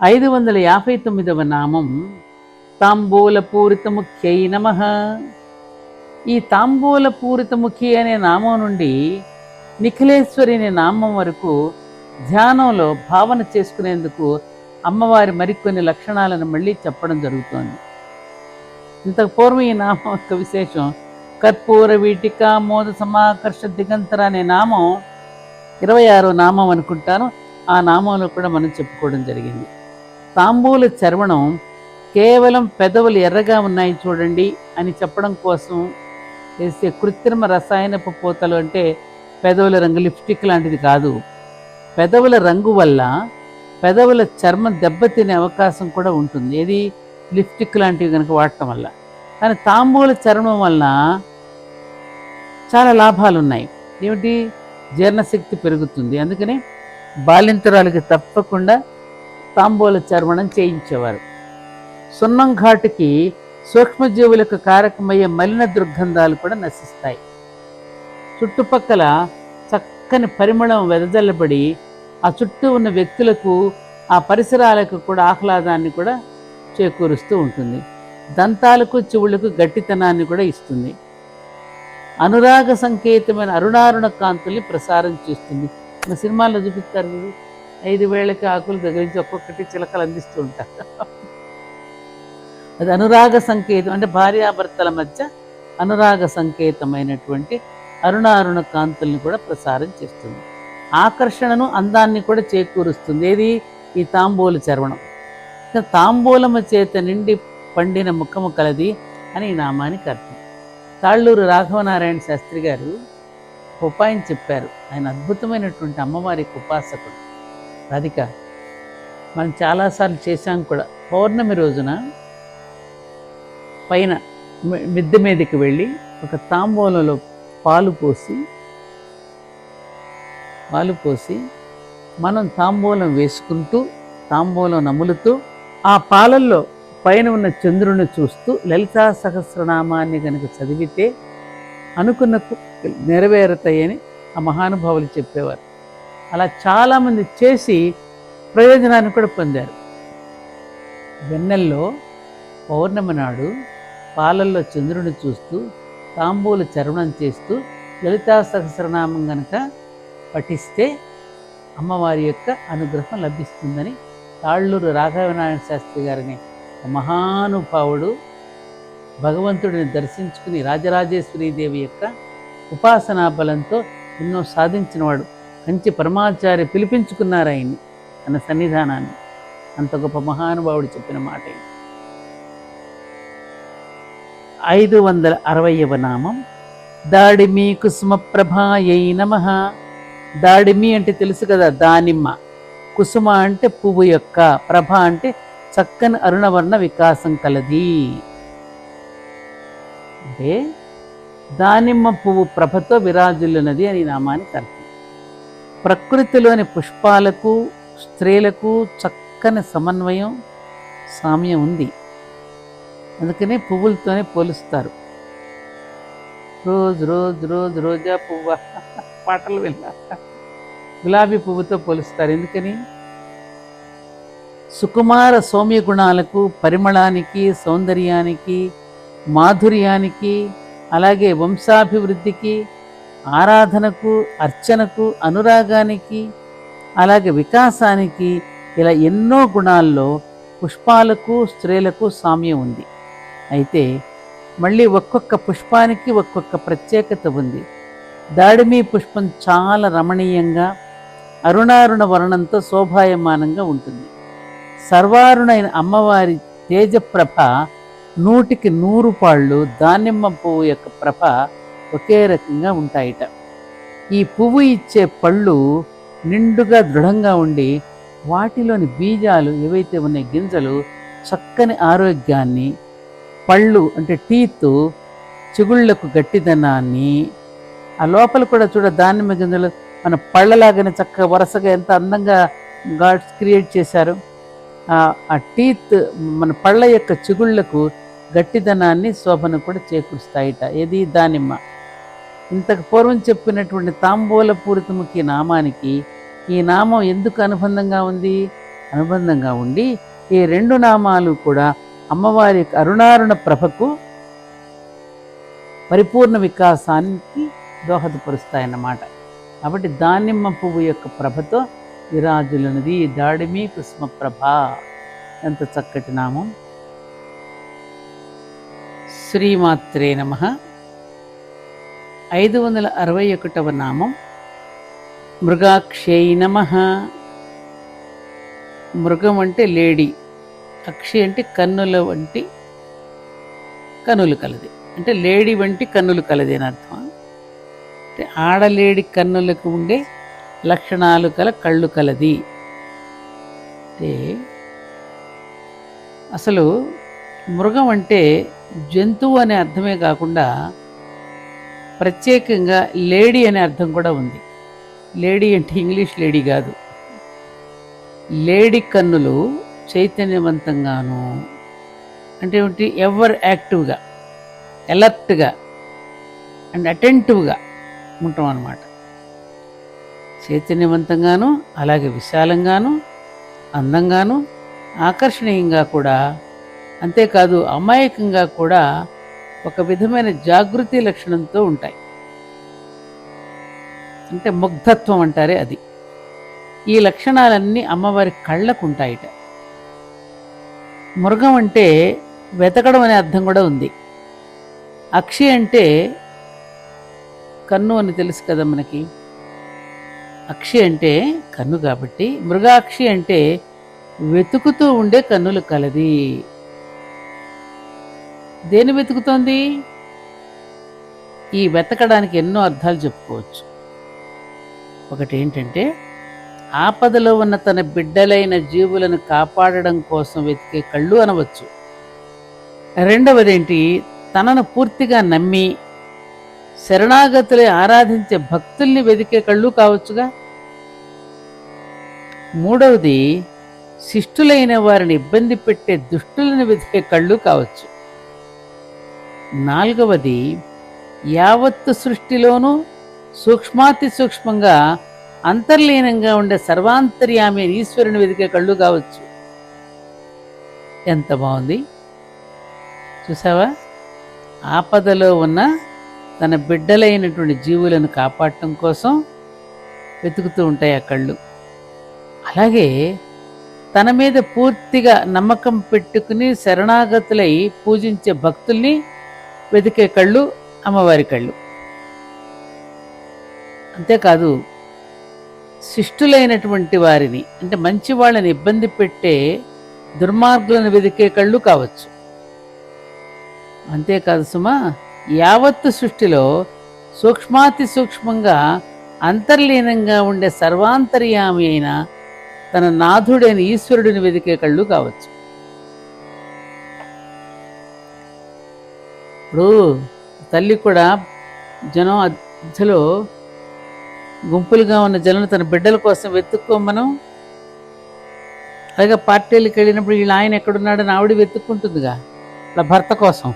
559వ నామం తాంబూలపూరితముఖ్యై నమః. ఈ తాంబూలపూరితముఖి అనే నామం నుండి నిఖిలేశ్వరి అనే నామం వరకు ధ్యానంలో భావన చేసుకునేందుకు అమ్మవారి మరికొన్ని లక్షణాలను మళ్ళీ చెప్పడం జరుగుతోంది. ఇంతకు పూర్వం ఈ నామం యొక్క విశేషం కర్పూర వీటిక మోద సమాకర్ష దిగంతర అనే నామం 26వ నామం అనుకుంటాను. ఆ నామంలో కూడా మనం చెప్పుకోవడం జరిగింది. తాంబూల చర్వణం కేవలం పెదవులు ఎర్రగా ఉన్నాయి చూడండి అని చెప్పడం కోసం వేసే కృత్రిమ రసాయనపు పూతలు, అంటే పెదవుల రంగు లిప్స్టిక్ లాంటిది కాదు. పెదవుల రంగు వల్ల పెదవుల చర్మం దెబ్బతినే అవకాశం కూడా ఉంటుంది, ఏది లిప్స్టిక్ లాంటివి కనుక వాడటం వల్ల. కానీ తాంబూల చర్మం వలన చాలా లాభాలు ఉన్నాయి. ఏమిటి? జీర్ణశక్తి పెరుగుతుంది. అందుకని బాలింతరాలకి తప్పకుండా తాంబూల చర్మణం చేయించేవారు. సున్నం ఘాటుకి సూక్ష్మజీవులకు కారకమయ్యే మలిన దుర్గంధాలు కూడా నశిస్తాయి. చుట్టుపక్కల చక్కని పరిమళం వెదజల్లబడి ఆ చుట్టూ ఉన్న వ్యక్తులకు, ఆ పరిసరాలకు కూడా ఆహ్లాదాన్ని కూడా చేకూరుస్తూ ఉంటుంది. దంతాలకు చెవులకు గట్టితనాన్ని కూడా ఇస్తుంది. అనురాగ సంకేతమైన అరుణారుణ కాంతుల్ని ప్రసారం చేస్తుంది. మన సినిమాల్లో చూపిస్తారు మీరు, 5 వేళకి ఆకులు దగ్గరించి ఒక్కొక్కటి చిలకలు అందిస్తూ ఉంటారు. అది అనురాగ సంకేతం, అంటే భార్యాభర్తల మధ్య అనురాగ సంకేతమైనటువంటి అరుణారుణ కాంతుల్ని కూడా ప్రసారం చేస్తుంది. ఆకర్షణను, అందాన్ని కూడా చేకూరుస్తుంది. ఏది? ఈ తాంబూల చర్వణం. తాంబూలము చేత నిండి పండిన ముఖము కలది అని ఈ నామానికి అర్థం. తాళ్ళూరు రాఘవనారాయణ శాస్త్రి గారు ఉపాయం చెప్పారు. ఆయన అద్భుతమైనటువంటి అమ్మవారి ఉపాసకుడు. రాధిక మనం చాలాసార్లు చేశాం కూడా. పౌర్ణమి రోజున పైన మిద్దె మీదకి వెళ్ళి ఒక తాంబూలంలో పాలు పోసి మనం తాంబూలం వేసుకుంటూ, తాంబూలం నములుతూ, ఆ పాలల్లో పైన ఉన్న చంద్రుని చూస్తూ లలితా సహస్రనామాన్ని కనుక చదివితే అనుకున్న నెరవేరుతాయని ఆ మహానుభావులు చెప్పేవారు. అలా చాలామంది చేసి ప్రయోజనాన్ని కూడా పొందారు. వెన్నెల్లో పౌర్ణమి నాడు పాలల్లో చంద్రుని చూస్తూ తాంబూల చర్వణం చేస్తూ లలితా సహస్రనామం కనుక పఠిస్తే అమ్మవారి యొక్క అనుగ్రహం లభిస్తుందని తాళ్ళూరు రాఘవనారాయణ శాస్త్రి గారిని మహానుభావుడు భగవంతుడిని దర్శించుకుని రాజరాజేశ్వరీదేవి యొక్క ఉపాసనా బలంతో ఎన్నో సాధించినవాడు. కంచి పరమాచార్య పిలిపించుకున్నారు ఆయన్ని, తన సన్నిధానాన్ని. అంత గొప్ప మహానుభావుడు చెప్పిన మాట. 560వ నామం దాడిమి కుసుమ ప్రభాయై నమః. దాడిమి అంటే తెలుసు కదా, దానిమ్మ. కుసుమ అంటే పువ్వు యొక్క, ప్రభ అంటే చక్కని అరుణవర్ణ వికాసం కలది. అంటే దానిమ్మ పువ్వు ప్రభతో విరాజులున్నది అని నామానికి అర్థం. ప్రకృతిలోని పుష్పాలకు స్త్రీలకు చక్కని సమన్వయం, సామ్యం ఉంది. అందుకనే పువ్వులతోనే పోలుస్తారు. రోజు రోజు రోజు రోజా పువ్వు పాటలు విన్నా, గులాబీ పువ్వుతో పోలుస్తారు. ఎందుకని? సుకుమార సౌమ్య గుణాలకు, పరిమళానికి, సౌందర్యానికి, మాధుర్యానికి, అలాగే వంశాభివృద్ధికి, ఆరాధనకు, అర్చనకు, అనురాగానికి, అలాగే వికాసానికి, ఇలా ఎన్నో గుణాల్లో పుష్పాలకు స్త్రీలకు సామ్యం ఉంది. అయితే మళ్ళీ ఒక్కొక్క పుష్పానికి ఒక్కొక్క ప్రత్యేకత ఉంది. దాడిమి పుష్పం చాలా రమణీయంగా అరుణారుణ వర్ణంతో శోభాయమానంగా ఉంటుంది. సర్వారుణైన అమ్మవారి తేజప్రభ 100కి 100 పాళ్ళు దానిమ్మ పువ్వు యొక్క ప్రభ ఒకే రకంగా ఉంటాయిట. ఈ పువ్వు ఇచ్చే పళ్ళు నిండుగా దృఢంగా ఉండి వాటిలోని బీజాలు ఏవైతే ఉన్నాయి, గింజలు, చక్కని ఆరోగ్యాన్ని, పళ్ళు అంటే టీత్ చిగుళ్లకు గట్టిదనాన్ని, ఆ లోపల కూడా దానిమ్మ గింజలు మన పళ్ళలాగానే చక్కగా వరుసగా ఎంత అందంగా గాడ్స్ క్రియేట్ చేశారు. ఆ టీత్ మన పళ్ళ యొక్క చిగుళ్లకు గట్టిదనాన్ని, శోభను కూడా చేకూరుస్తాయిట. ఏది? దానిమ్మ. ఇంతకు పూర్వం చెప్పినటువంటి తాంబూల పూరితముఖి నామానికి ఈ నామం ఎందుకు అనుబంధంగా ఉంది? అనుబంధంగా ఉండి ఈ రెండు నామాలు కూడా అమ్మవారి అరుణారుణ ప్రభకు పరిపూర్ణ వికాసానికి దోహదపరుస్తాయన్నమాట. కాబట్టి దానిమ్మ పువ్వు యొక్క ప్రభతో విరాజులున్నది దాడిమి కుసుమ ప్రభ. ఎంత చక్కటి నామం. శ్రీమాత్రే నమః. 561వ నామం మృగాక్షై నమః. మృగం అంటే లేడీ, అక్షి అంటే కన్నుల వంటి కన్నులు కలది, అంటే లేడీ వంటి కన్నులు కలది అని అర్థం. అంటే ఆడలేడి కన్నులకు ఉండే లక్షణాలు కల కళ్ళు కలది. అంటే అసలు మృగం అంటే జంతువు అనే అర్థమే కాకుండా ప్రత్యేకంగా లేడీ అనే అర్థం కూడా ఉంది. లేడీ అంటే ఇంగ్లీష్ లేడీ కాదు. లేడీ కన్నులు చైతన్యవంతంగాను, అంటే ఏమిటి, ఎవర్ యాక్టివ్గా, అలర్ట్గా అండ్ అటెంటివ్గా ఉంటాం అన్నమాట. చైతన్యవంతంగాను, అలాగే విశాలంగాను, అందంగాను, ఆకర్షణీయంగా కూడా, అంతేకాదు అమాయకంగా కూడా ఒక విధమైన జాగృతి లక్షణంతో ఉంటాయి. అంటే ముగ్ధత్వం అంటారే అది. ఈ లక్షణాలన్నీ అమ్మవారి కళ్ళకు ఉంటాయిట. మృగం అంటే వెతకడం అనే అర్థం కూడా ఉంది. అక్షి అంటే కన్ను అని తెలుసు కదా మనకి. అక్షి అంటే కన్ను కాబట్టి మృగాక్షి అంటే వెతుకుతూ ఉండే కన్నులు కలది. దేని వెతుకుతోంది? ఈ వెతకడానికి ఎన్నో అర్థాలు చెప్పుకోవచ్చు. ఒకటి ఏంటంటే ఆపదలో ఉన్న తన బిడ్డలైన జీవులను కాపాడడం కోసం వెతికే కళ్ళు అనవచ్చు. రెండవదేంటి, తనను పూర్తిగా నమ్మి శరణాగతులే ఆరాధించే భక్తుల్ని వెతికే కళ్ళు కావచ్చుగా. మూడవది, శిష్టులైన వారిని ఇబ్బంది పెట్టే దుష్టులను వెతికే కళ్ళు కావచ్చు. నాలుగవది, యావత్తు సృష్టిలోనూ సూక్ష్మాతి సూక్ష్మంగా అంతర్లీనంగా ఉండే సర్వాంతర్యామి ఈశ్వరుని వెతికే కళ్ళు కావచ్చు. ఎంత బాగుంది చూసావా? ఆపదలో ఉన్న తన బిడ్డలైనటువంటి జీవులను కాపాడటం కోసం వెతుకుతూ ఉంటాయి ఆ కళ్ళు. అలాగే తన మీద పూర్తిగా నమ్మకం పెట్టుకుని శరణాగతులై పూజించే భక్తుల్ని వెతికే కళ్ళు అమ్మవారి కళ్ళు. అంతేకాదు శిష్టులైనటువంటి వారిని, అంటే మంచి వాళ్ళని ఇబ్బంది పెట్టే దుర్మార్గులను వెతికే కళ్ళు కావచ్చు. అంతేకాదు సుమా, యావత్తు సృష్టిలో సూక్ష్మాతి సూక్ష్మంగా అంతర్లీనంగా ఉండే సర్వాంతర్యామి అయిన తన నాథుడైన ఈశ్వరుడిని వెతికే కళ్ళు కావచ్చు. ఇప్పుడు తల్లి కూడా జనం మధ్యలో గుంపులుగా ఉన్న జనం తన బిడ్డల కోసం వెతుక్కోమనం. అలాగే పార్టీలకు వెళ్ళినప్పుడు వీళ్ళ ఆయన ఎక్కడున్నాడని ఆవిడ వెతుక్కుంటుందిగా వాళ్ళ భర్త కోసం.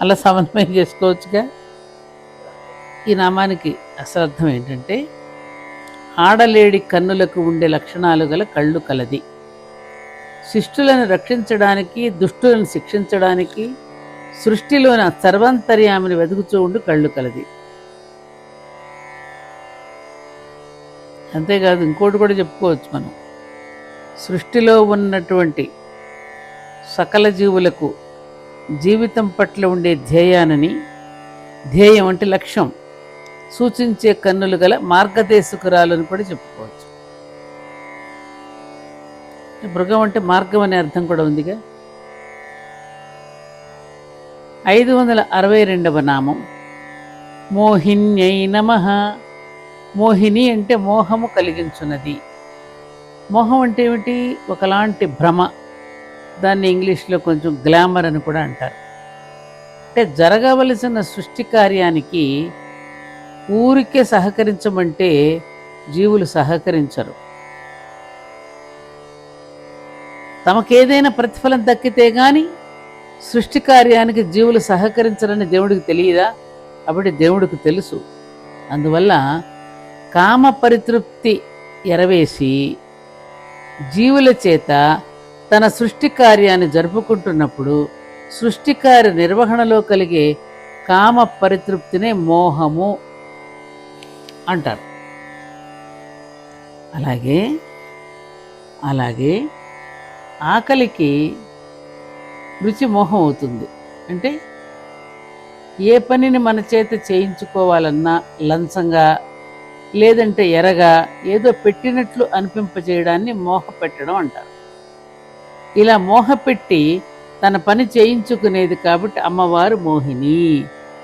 అలా సమన్వయం చేసుకోవచ్చుగా. ఈ నామానికి అసలు అర్థం ఏంటంటే ఆడలేడి కన్నులకు ఉండే లక్షణాలు గల కళ్ళు కలది. శిష్టులను రక్షించడానికి, దుష్టులను శిక్షించడానికి సృష్టిలోని సర్వాంతర్యామిని వెతుకుతూ ఉండి కళ్ళు కలది. అంతేకాదు ఇంకోటి కూడా చెప్పుకోవచ్చు మనం. సృష్టిలో ఉన్నటువంటి సకల జీవులకు జీవితం పట్ల ఉండే ధ్యేయానని, ధ్యేయం అంటే లక్ష్యం సూచించే కన్నులు గల మార్గదేశకురాలని కూడా చెప్పుకోవచ్చు. మృగం అంటే మార్గం అనే అర్థం కూడా ఉందిగా. 562వ నామం మోహిన్యై నమః. మోహిని అంటే మోహము కలిగించున్నది. మోహం అంటే ఏమిటి? ఒకలాంటి భ్రమ. దాన్ని ఇంగ్లీష్లో కొంచెం గ్లామర్ అని కూడా అంటారు. అంటే జరగవలసిన సృష్టి కార్యానికి ఊరికే సహకరించమంటే జీవులు సహకరించరు. తమకేదైనా ప్రతిఫలం దక్కితే గాని సృష్టి కార్యానికి జీవులు సహకరించరని దేవుడికి తెలియదా? కాబట్టి దేవుడికి తెలుసు. అందువల్ల కామ పరితృప్తి ఎరవేసి జీవుల చేత తన సృష్టి కార్యాన్ని జరుపుకుంటున్నప్పుడు సృష్టి కార్య నిర్వహణలో కలిగే కామ పరితృప్తినే మోహము అంటారు. అలాగే అలాగే ఆకలికి రుచి మోహం అవుతుంది. అంటే ఏ పనిని మన చేత చేయించుకోవాలన్నా లంచంగా లేదంటే ఎరగా ఏదో పెట్టినట్లు అనిపింపజేయడాన్ని మోహ పెట్టడం అంటారు. ఇలా మోహపెట్టి తన పని చేయించుకునేది కాబట్టి అమ్మవారు మోహిని.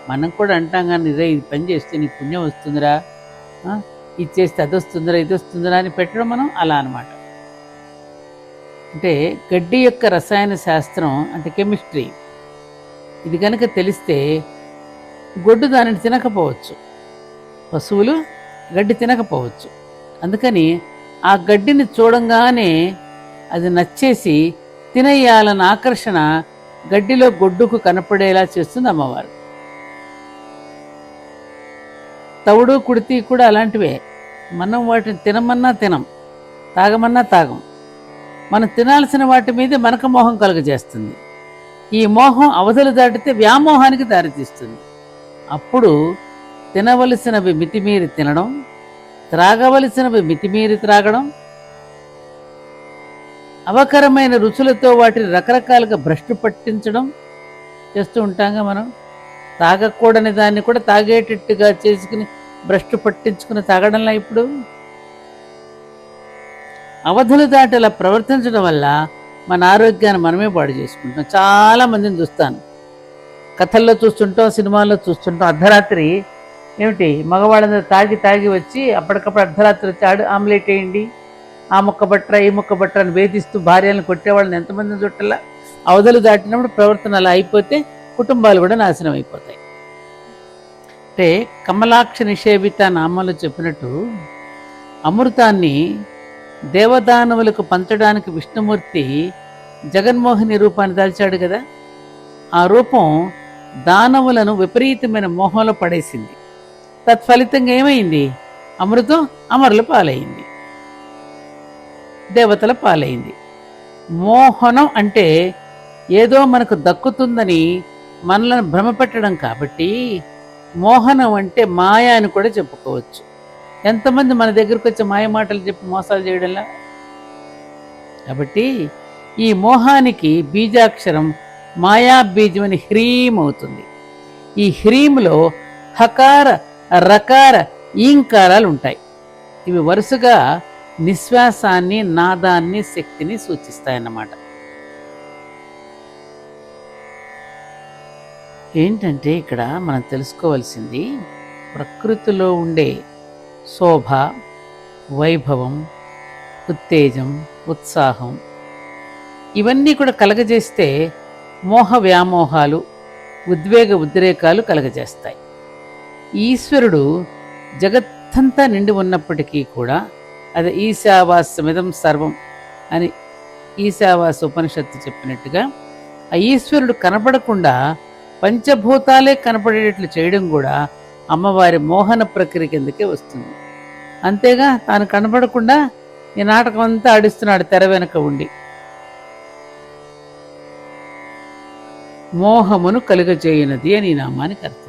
మనం కూడా అంటాం కానీ రే ఇది పని చేస్తే నీకు పుణ్యం వస్తుందిరా, ఇది చేస్తే అది వస్తుందిరా, ఇది వస్తుందిరా అని పెట్టడం మనం అలా అనమాట. అంటే గడ్డి యొక్క రసాయన శాస్త్రం అంటే కెమిస్ట్రీ ఇది కనుక తెలిస్తే గొడ్డు దానిని తినకపోవచ్చు, పశువులు గడ్డి తినకపోవచ్చు. అందుకని ఆ గడ్డిని చూడంగానే అది నచ్చేసి తినేయాలన్న ఆకర్షణ గడ్డిలో గొడ్డుకు కనపడేలా చేస్తుంది అమ్మవారు. తవుడు కుడితి కూడా అలాంటివే. మనం వాటిని తినమన్నా తినం, తాగమన్నా తాగం. మనం తినాల్సిన వాటి మీదే మనకు మోహం కలుగజేస్తుంది. ఈ మోహం అవధులు దాటితే వ్యామోహానికి దారితీస్తుంది. అప్పుడు తినవలసినవి మితిమీరి తినడం, త్రాగవలసినవి మితిమీరి త్రాగడం, అవకరమైన రుచులతో వాటిని రకరకాలుగా భ్రష్టు పట్టించడం చేస్తూ ఉంటాంగా. మనం తాగకూడని దాన్ని కూడా తాగేటట్టుగా చేసుకుని భ్రష్టు పట్టించుకుని తాగడంలా ఇప్పుడు అవధులు దాటి అలా ప్రవర్తించడం వల్ల మన ఆరోగ్యాన్ని మనమే పాడు చేసుకుంటాం. చాలా మందిని చూస్తాను, కథల్లో చూస్తుంటాం, సినిమాల్లో చూస్తుంటాం. అర్ధరాత్రి ఏమిటి మగవాళ్ళందరూ తాగి వచ్చి అప్పటికప్పుడు అర్ధరాత్రి వచ్చి ఆమ్లెట్ వేయండి, ఆ ముక్క బట్రా ఈ ముక్క బట్రా అని వేధిస్తూ భార్యలను కొట్టేవాళ్ళని ఎంతమందిని చుట్టలా. అవధులు దాటినప్పుడు ప్రవర్తన అలా అయిపోతే కుటుంబాలు కూడా నాశనం అయిపోతాయి. అంటే కమలాక్ష నిషేవిత నామాలు చెప్పినట్టు అమృతాన్ని దేవదానవులకు పంచడానికి విష్ణుమూర్తి జగన్మోహిని రూపాన్ని దాల్చాడు కదా. ఆ రూపం దానవులను విపరీతమైన మోహంలో పడేసింది. తత్ఫలితంగా ఏమైంది? అమృతం అమరుల పాలైంది, దేవతల పాలైంది. మోహనం అంటే ఏదో మనకు దక్కుతుందని మనలను భ్రమపెట్టడం కాబట్టి మోహనం అంటే మాయ అని కూడా చెప్పుకోవచ్చు. ఎంతమంది మన దగ్గరకు వచ్చి మాయ మాటలు చెప్పి మోసాలు చేయడంలా. కాబట్టి ఈ మోహానికి బీజాక్షరం మాయా బీజం అని హ్రీం అవుతుంది. ఈ హ్రీంలో హకార రకార ఈంకారాలు ఉంటాయి. ఇవి వరుసగా నిశ్వాసాన్ని, నాదాన్ని, శక్తిని సూచిస్తాయన్నమాట. ఏంటంటే ఇక్కడ మనం తెలుసుకోవాల్సింది ప్రకృతిలో ఉండే శోభ, వైభవం, ఉత్తేజం, ఉత్సాహం ఇవన్నీ కూడా కలగజేస్తే మోహ వ్యామోహాలు, ఉద్వేగ ఉద్రేకాలు కలగజేస్తాయి. ఈశ్వరుడు జగత్తంతా నిండి ఉన్నప్పటికీ కూడా అది ఈశావాస్యమిదం సర్వం అని ఈశావాస ఉపనిషత్తు చెప్పినట్టుగా ఆ ఈశ్వరుడు కనపడకుండా పంచభూతాలే కనపడేటట్లు చేయడం కూడా అమ్మవారి మోహన ప్రక్రియ కిందకే వస్తుంది. అంతేగా తాను కనపడకుండా ఈ నాటకం అంతా ఆడిస్తున్నాడు తెర వెనుక ఉండి. మోహమును కలుగజేయనది అని నామానికి అర్థం.